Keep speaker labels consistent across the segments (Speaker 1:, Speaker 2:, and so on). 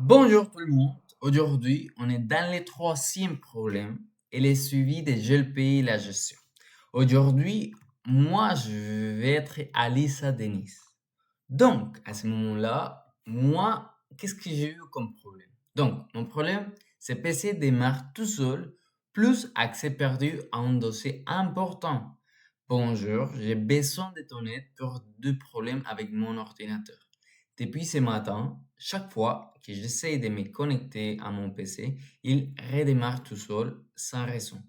Speaker 1: Bonjour tout le monde. Aujourd'hui, on est dans le troisième problème et le suivi des GLP et la gestion. Aujourd'hui, moi, je vais être Alissa Denis. Donc, à ce moment-là, moi, qu'est-ce que j'ai eu comme problème? Donc, mon problème, c'est PC démarre tout seul, plus accès perdu à un dossier important. Bonjour, j'ai besoin de ton aide pour deux problèmes avec mon ordinateur. Depuis ce matin, chaque fois que j'essaie de me connecter à mon PC, il redémarre tout seul sans raison.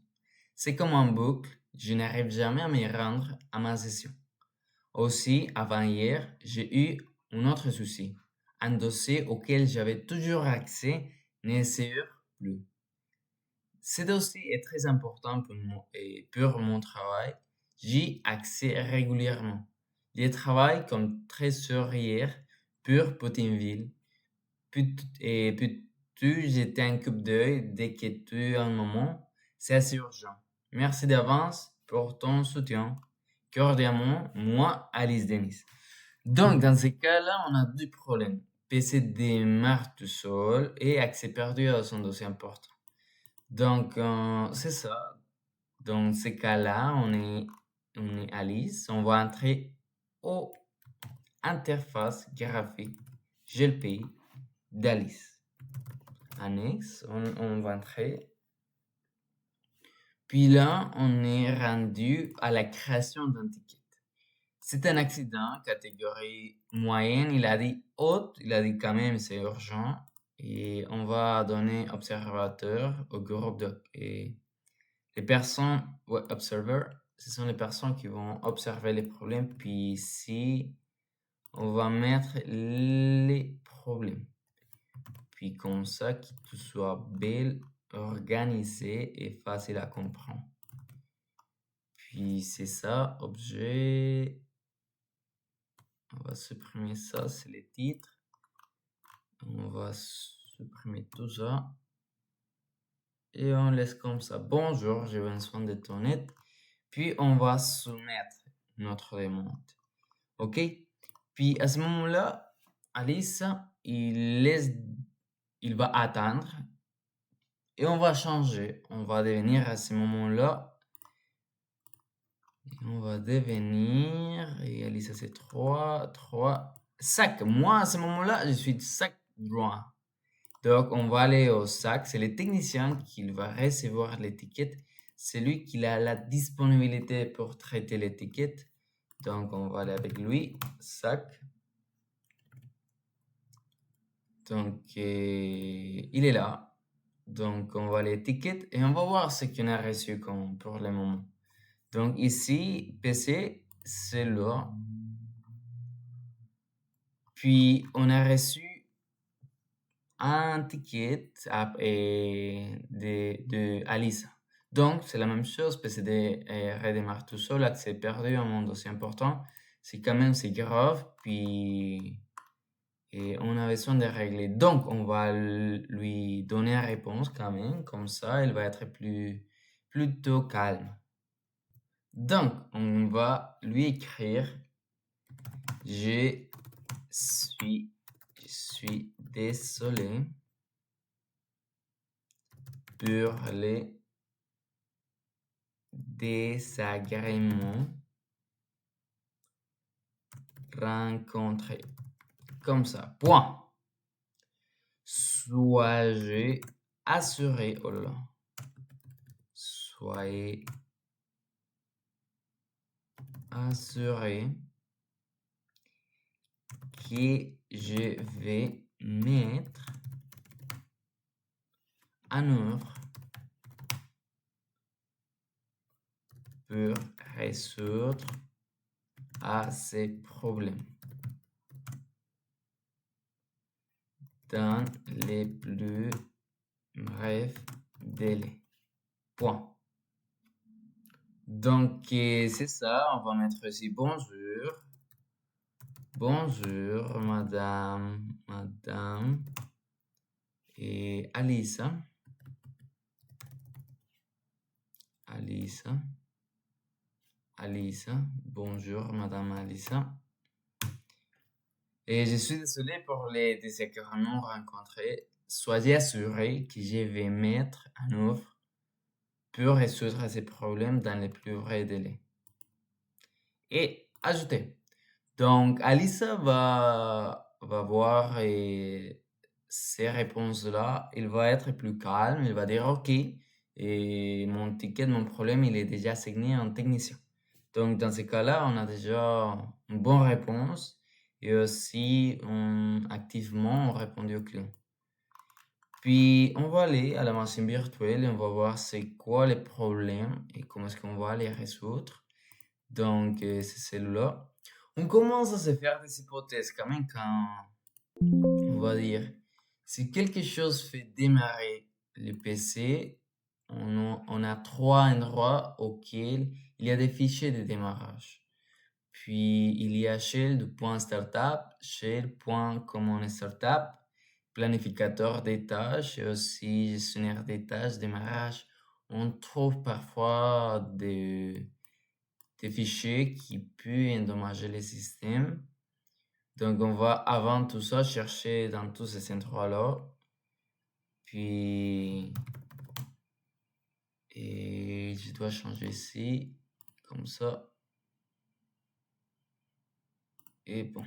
Speaker 1: C'est comme un boucle, je n'arrive jamais à me rendre à ma session. Aussi, avant hier, j'ai eu un autre souci. Un dossier auquel j'avais toujours accès ne s'ouvre plus. Ce dossier est très important pour mon travail. J'y accès régulièrement. Je travaille comme trésorier pour Putinville. Peux-tu jeter un coup d'œil dès que tu as un moment? C'est assez urgent. Merci d'avance pour ton soutien. Cordialement, moi, Alice Denis. Donc, dans ces cas-là, on a deux problèmes. PC démarre tout seul et accès perdu à son dossier important. Donc, c'est ça. Dans ces cas-là, on est Alice. On va entrer au interface graphique GLPI d'Alice. Annexe, on va entrer. Puis là, on est rendu à la création d'un ticket. C'est un accident, catégorie moyenne. Il a dit haute, il a dit quand même c'est urgent. Et on va donner observateur au groupe et les personnes, ouais, observer, ce sont les personnes qui vont observer les problèmes. Puis ici, on va mettre les problèmes. Puis comme ça, que tout soit belle, organisé et facile à comprendre. Puis c'est ça, objet. On va supprimer ça, c'est les titres. On va supprimer tout ça. Et on laisse comme ça. Bonjour, j'ai besoin de ton aide. Puis on va soumettre notre demande. OK? Puis à ce moment-là, Alice, il va attendre et on va changer. On va devenir à ce moment-là, et Alice c'est 3, sac. Moi à ce moment-là, je suis sac droit. Donc on va aller au sac. C'est le technicien qui va recevoir l'étiquette. C'est lui qui a la disponibilité pour traiter l'étiquette. Donc on va aller avec lui, sac. Donc il est là. Donc on va l'étiquette et on va voir ce qu'on a reçu pour le moment. Donc ici, PC, c'est là. Puis on a reçu un ticket de Alisa. Donc c'est la même chose, PCD redémarre tout seul, accès perdu à mon dossier important. C'est quand même, c'est grave. Puis et on a besoin de régler. Donc, on va lui donner une réponse quand même. Comme ça, elle va être plutôt calme. Donc, on va lui écrire Je suis désolé pour les désagréments rencontrés. Comme ça. Point. Soyez assuré, oh là. Soyez assuré que je vais mettre en œuvre pour résoudre à ces problèmes dans les plus brefs délais. Point. Donc, c'est ça. On va mettre ici bonjour. Bonjour, madame et Alisa. Alisa, bonjour, madame Alisa. Et je suis désolé pour les désagréments rencontrés. Soyez assurés que je vais mettre en œuvre pour résoudre ces problèmes dans les plus brefs délais. Et ajoutez. Donc, Alissa va voir ces réponses-là. Il va être plus calme. Il va dire, OK, et mon ticket de mon problème, il est déjà assigné à un technicien. Donc, dans ce cas-là, on a déjà une bonne réponse et aussi activement on répondit au client. Puis, on va aller à la machine virtuelle et on va voir c'est quoi les problèmes et comment est-ce qu'on va les résoudre. Donc, c'est celle-là. On commence à se faire des hypothèses quand même quand on va dire si quelque chose fait démarrer le PC, on a trois endroits auxquels il y a des fichiers de démarrage. Puis il y a shell du point startup, shell.common startup, planificateur des tâches et aussi gestionnaire des tâches, démarrage. On trouve parfois des fichiers qui peuvent endommager le système. Donc, on va avant tout ça chercher dans tous ces endroits-là. Puis, et je dois changer ici, comme ça. Et bon,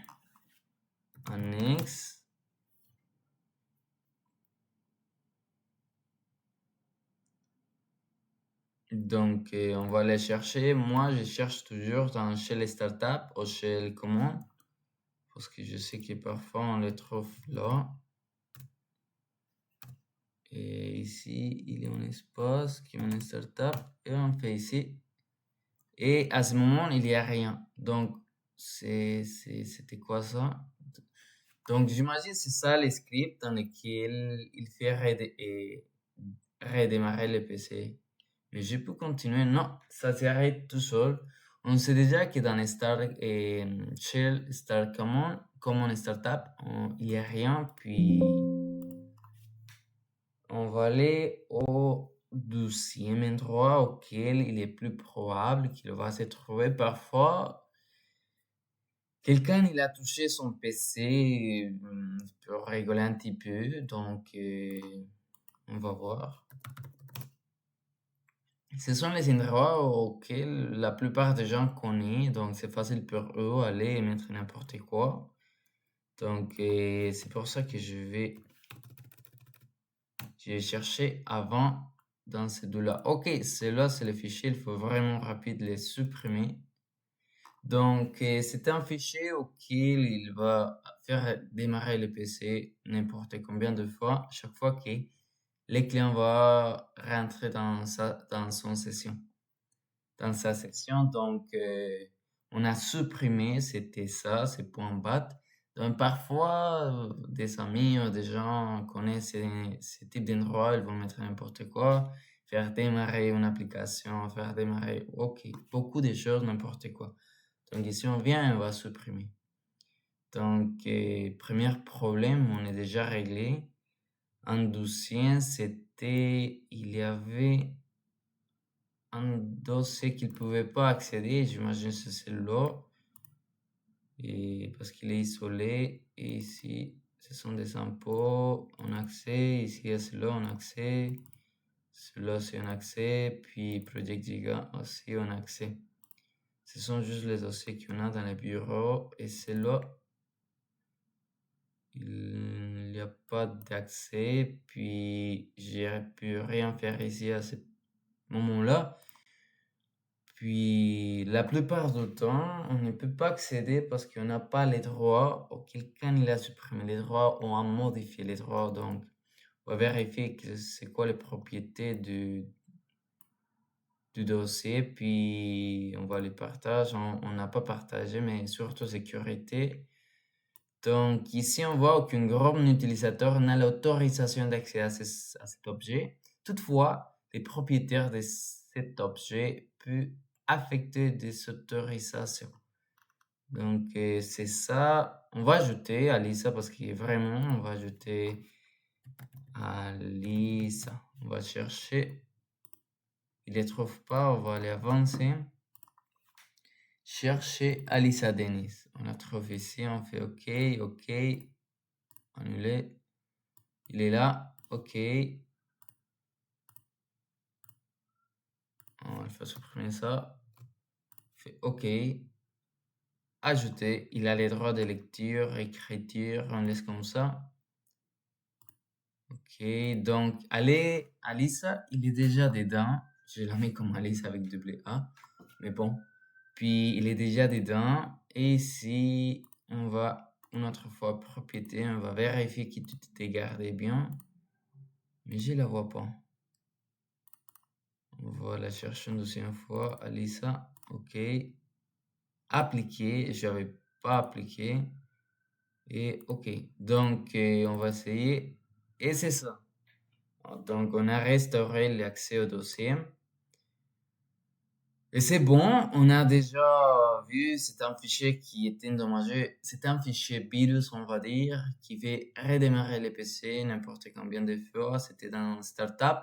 Speaker 1: annexe. Donc, on va aller chercher. Moi, je cherche toujours dans Shell Startup ou Shell Common. Parce que je sais que parfois on les trouve là. Et ici, il y a un espace qui est une startup. Et on fait ici. Et à ce moment, il n'y a rien. Donc, c'était quoi ça? Donc, j'imagine c'est ça le script dans lequel il fait redémarrer le PC. Mais je peux continuer. Non, ça s'arrête tout seul. On sait déjà que dans Shell Start Common Startup, il n'y a rien. Puis, on va aller au 12e endroit auquel il est plus probable qu'il va se trouver. Parfois, quelqu'un il a touché son PC pour rigoler un petit peu, donc on va voir. Ce sont les endroits auxquels la plupart des gens connaissent, donc c'est facile pour eux aller et mettre n'importe quoi. Donc c'est pour ça que j'ai cherché avant dans ces deux-là. Ok, ceux-là c'est les fichiers, il faut vraiment rapide les supprimer. Donc c'est un fichier auquel il va faire démarrer le PC n'importe combien de fois, chaque fois que le client va rentrer dans son session. Dans sa section, donc on a supprimé, c'était ça, c'est .bat. Donc parfois, des amis ou des gens connaissent ce type d'endroit, ils vont mettre n'importe quoi, faire démarrer une application, faire démarrer, ok, beaucoup de choses, n'importe quoi. Donc ici, on vient, on va supprimer. Donc, premier problème, on est déjà réglé. En 12e, c'était, il y avait un dossier qu'il ne pouvait pas accéder, j'imagine que c'est celui-là, et parce qu'il est isolé, et ici, ce sont des impôts, on a accès, ici, il y a celui-là, on a accès, celui-là, c'est un accès, puis Project Giga aussi, on a accès. Ce sont juste les dossiers qu'on a dans les bureaux, et celui-là, il n'y a pas d'accès, puis j'ai pu rien faire ici à ce moment-là. Puis la plupart du temps, on ne peut pas accéder parce qu'on n'a pas les droits ou quelqu'un il a supprimé les droits ou a modifié les droits. Donc, on va vérifier que c'est quoi les propriétés du dossier, puis on va les partager. On n'a pas partagé, mais surtout sécurité. Donc ici, on voit qu'un grand utilisateur n'a l'autorisation d'accès à cet objet. Toutefois, les propriétaires de cet objet peuvent affecter des autorisations. Donc c'est ça. On va ajouter à Lisa parce qu'il est vraiment, on va ajouter à Lisa. On va chercher. Il ne les trouve pas, on va aller avancer. chercher Alissa Denis. On la trouve ici, on fait OK, OK, annuler. Il est là, OK. On va faire supprimer ça. On fait OK. Ajouter. Il a les droits de lecture, écriture, on laisse comme ça. OK, donc allez, Alissa, il est déjà dedans. Je la mets comme Alice avec double A, mais bon. Puis il est déjà dedans. Et ici, on va une autre fois propriété, on va vérifier que tout était gardé bien. Mais je la vois pas. On va la chercher une deuxième fois. Alissa, OK. Appliquer, je n'avais pas appliqué. Et OK. Donc, on va essayer. Et c'est ça. Donc, on a restauré l'accès au dossier. Et c'est bon, on a déjà vu, c'est un fichier qui était endommagé. C'est un fichier virus, on va dire, qui fait redémarrer les PC n'importe combien de fois. C'était dans Startup.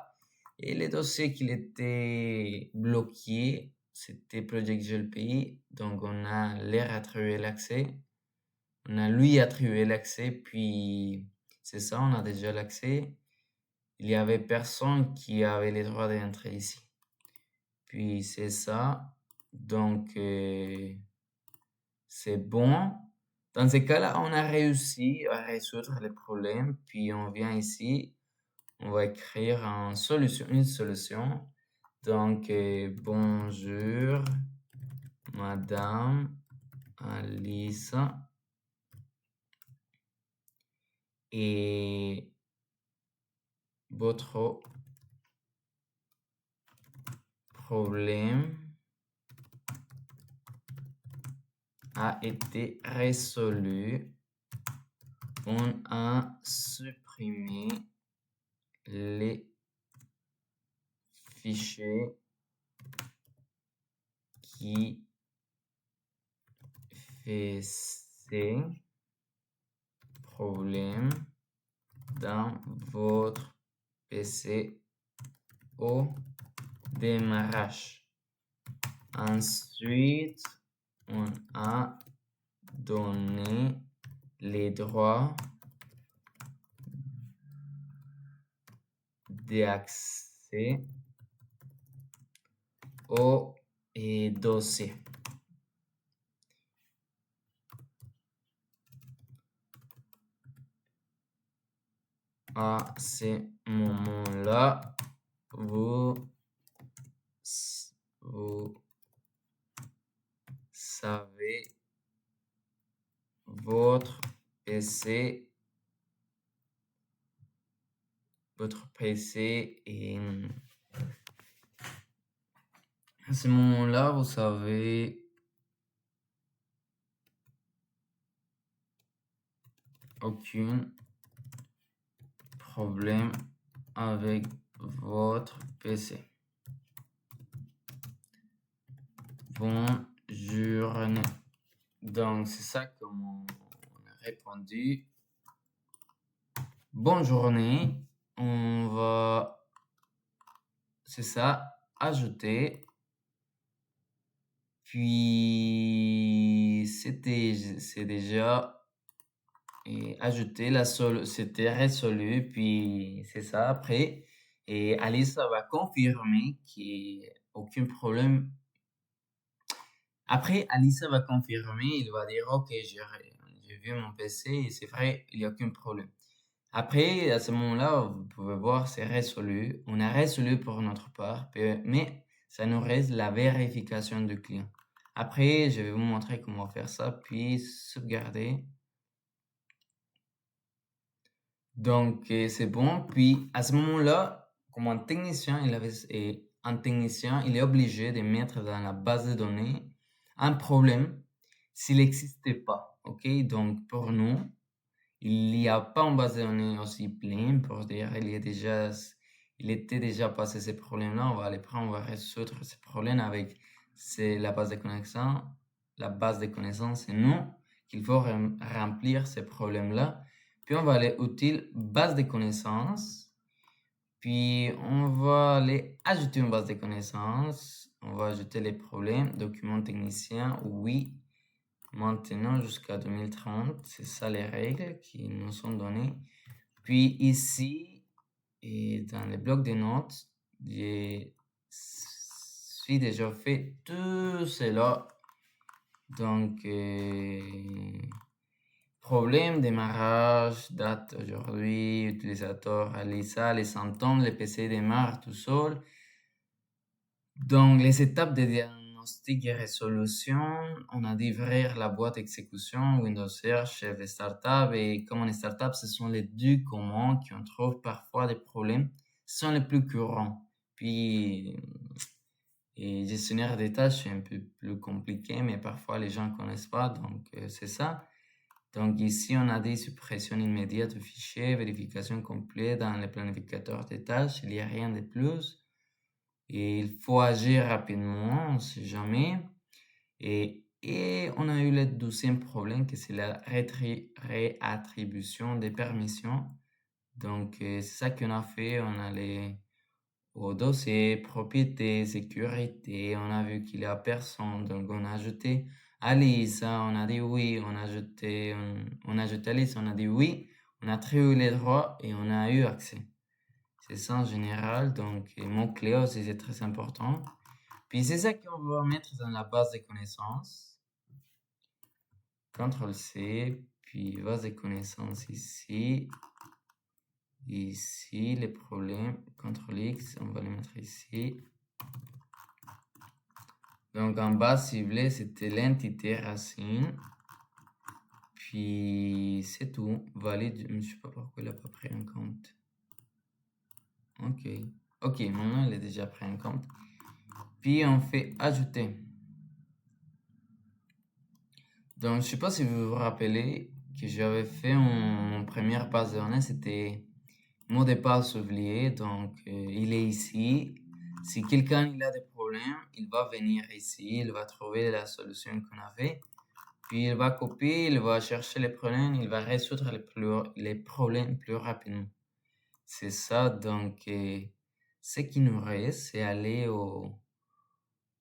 Speaker 1: Et les dossiers qui étaient bloqués, c'était Project GLPI. Donc, on a leur attribué l'accès. On a lui attribué l'accès, puis c'est ça, on a déjà l'accès. Il y avait personne qui avait les droits d'entrer ici. Puis c'est ça. Donc, c'est bon. Dans ce cas-là, on a réussi à résoudre le problème. Puis on vient ici, on va écrire une solution. Donc, bonjour, Madame Alissa. Et votre problème a été résolu. On a supprimé les fichiers qui faisaient problème dans votre PC au démarrage. Ensuite, on a donné les droits d'accès au dossier. À ce moment-là, vous savez votre PC est à ce moment-là, vous savez aucun problème avec votre PC. Bonne journée. Donc, c'est ça comment on a répondu. Bonne journée. On va, c'est ça, ajouter. Puis, c'est déjà ajouté, c'était résolu, puis c'est ça après. Et Alice va confirmer qu'il n'y a aucun problème. Après, Alice va confirmer, il va dire, OK, j'ai vu mon PC et c'est vrai, il n'y a aucun problème. Après, à ce moment-là, vous pouvez voir, c'est résolu. On a résolu pour notre part, mais ça nous reste la vérification du client. Après, je vais vous montrer comment faire ça, puis sauvegarder. Donc, c'est bon. Puis, à ce moment-là, comme un technicien, il est obligé de mettre dans la base de données un problème s'il n'existait pas. OK? Donc, pour nous, il n'y a pas une base de données aussi pleine pour dire il était déjà passé ces problèmes-là. On va aller prendre, on va résoudre ces problèmes avec la base de connaissances. La base de connaissances, c'est nous qu'il faut remplir ces problèmes-là. Puis on va aller utile base de connaissances. Puis on va aller ajouter une base de connaissances. on va ajouter les problèmes. Document technicien, oui. Maintenant jusqu'à 2030, c'est ça les règles qui nous sont données. Puis ici, et dans les blocs de notes, j'ai déjà fait tout cela. Donc, problème, démarrage, date aujourd'hui, utilisateur Alisa, les symptômes, le PC démarre tout seul. Donc, les étapes de diagnostic et résolution, on a dit ouvrir la boîte d'exécution, Windows Search, chef de startup et Common Startup, ce sont les deux commandes qui on trouve parfois des problèmes, ce sont les plus courants. Puis, et gestionnaire des tâches, c'est un peu plus compliqué, mais parfois les gens ne connaissent pas, donc c'est ça. Donc ici, on a dit suppression immédiate du fichier, vérification complète dans le planificateur des tâches, il n'y a rien de plus. Et il faut agir rapidement, on ne sait jamais. Et on a eu le deuxième problème, que c'est la réattribution des permissions. Donc c'est ça qu'on a fait, on allait au dossier, propriété, sécurité, on a vu qu'il y a personne, donc on a ajouté Alice, on a dit oui, on a ajouté Alice, on a dit oui, on a attribué les droits et on a eu accès. C'est ça en général, donc mots-clés aussi c'est très important. Puis c'est ça qu'on va mettre dans la base de connaissances. CTRL-C, puis base de connaissances ici. Ici, les problèmes, CTRL-X, on va les mettre ici. Donc en bas ciblé, c'était l'entité racine. Puis c'est tout. Valide, je ne sais pas pourquoi il n'a pas pris en compte. Ok. Ok, maintenant il est déjà pris en compte. Puis on fait ajouter. Donc je ne sais pas si vous vous rappelez que j'avais fait mon première base de données, c'était mot de passe oublié. Donc il est ici. Si quelqu'un il a des problèmes, il va venir ici, il va trouver la solution qu'on avait. Puis il va copier, il va chercher les problèmes, il va résoudre les problèmes plus rapidement. C'est ça, donc ce qui nous reste, c'est aller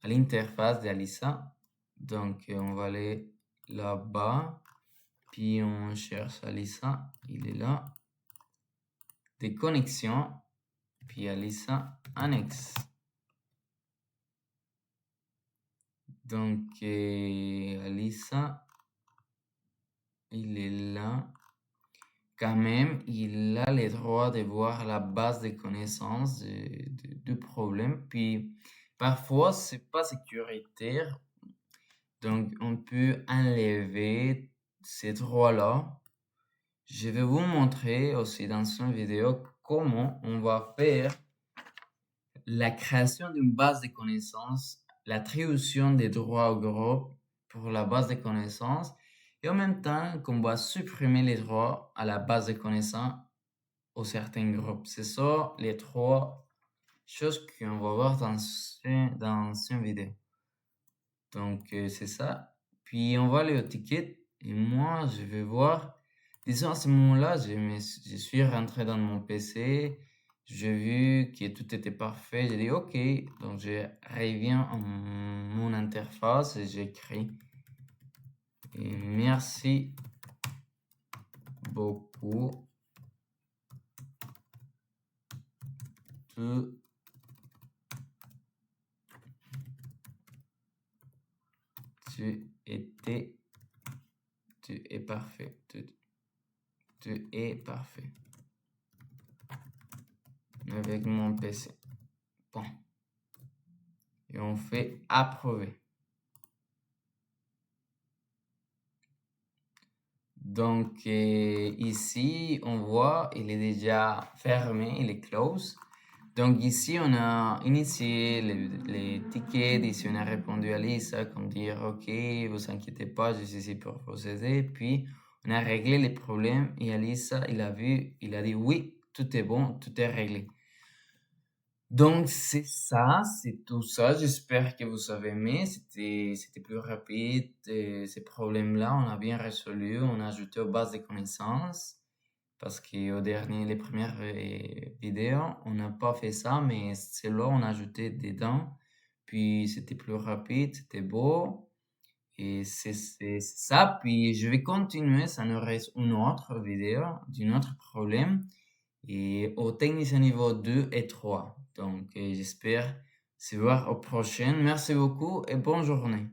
Speaker 1: à l'interface d'Alisa. Donc on va aller là-bas, puis on cherche Alisa, il est là. Des connexions, puis Alisa annexe. Donc Alisa, il est là. Quand même, il a le droit de voir la base de connaissances du problème. Puis, parfois, c'est pas sécuritaire. Donc, on peut enlever ces droits-là. Je vais vous montrer aussi dans une vidéo comment on va faire la création d'une base de connaissances, l'attribution des droits au groupe pour la base de connaissances et en même temps qu'on va supprimer les droits à la base de connaissances aux certains groupes. C'est ça les trois choses qu'on va voir dans une vidéo. Donc c'est ça. Puis on va aller au ticket et moi je vais voir. Disons à ce moment-là, je suis rentré dans mon PC, j'ai vu que tout était parfait, j'ai dit OK, donc je reviens à mon interface et j'écris. Et merci beaucoup. Tu es parfait. Tu es parfait. Avec mon PC. Bon. Et on fait approuver. Donc ici, on voit, il est déjà fermé, il est close. Donc ici, on a initié les tickets, ici on a répondu à Lisa, comme dire, OK, vous inquiétez pas, je suis ici pour vous aider. Puis, on a réglé les problèmes et Alisa, il a vu, il a dit, oui, tout est bon, tout est réglé. Donc, c'est ça, c'est tout ça. J'espère que vous avez aimé. C'était plus rapide. Ces problèmes-là, on a bien résolu. On a ajouté aux bases de connaissances. Parce qu'au dernier, les premières vidéos, on n'a pas fait ça, mais c'est là on a ajouté dedans. puis c'était plus rapide, c'était beau. Et c'est ça. Puis je vais continuer, ça nous reste une autre vidéo d'un autre problème et au technicien niveau 2 et 3. Donc, j'espère se voir au prochain. Merci beaucoup et bonne journée.